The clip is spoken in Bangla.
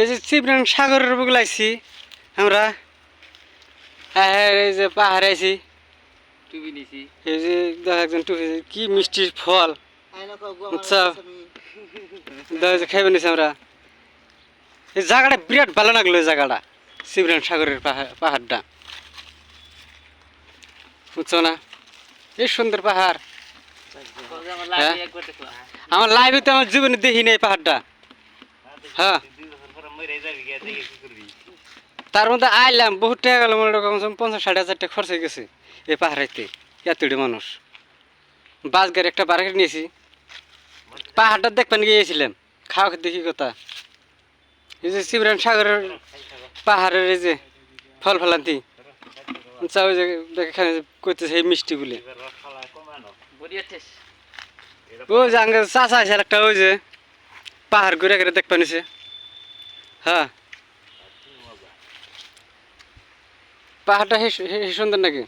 এই যে শিবরাং সাগরের বুকে আইছি আমরা। এই যে পাহাড়ে আইছি, টুপি নিছি। এই যে দেখা একজন টুপি, কি মিষ্টির ফল আচ্ছা দেখা যে খাইবে নিছি আমরা। এই জায়গাটা বিরাট ভালো লাগলো, এই জায়গাটা শিবরাং সাগরের পাহাড়টা বুঝছো না, এই সুন্দর পাহাড়। হ্যাঁ আমার লাইভে তো আমার জীবনে দেখি নাই পাহাড়টা। হ্যাঁ তার মধ্যে আইলাম বহুত টাকা গেল, মনে কম 50-60 হাজার টাকা খরচ হয়ে গেছে এই পাহাড়াইতে। এতটি মানুষ বাস গাড়ি একটা বাড়ি নিয়েছি, পাহাড়টা দেখবেন গিয়েছিলাম, খাওয়া দেখি কথা। এই যে শিবরাং সাগরের পাহাড়ের এই যে ফল ফলান্তি ওই যে এখানে করতেছে এই মিষ্টি বলে। ওই যে আগে চাষা আছে একটা, ওই যে পাহাড় ঘুরে ঘুরে দেখবা নিছে। হ্যাঁ পাহাড়টা সুন্দর নাকি?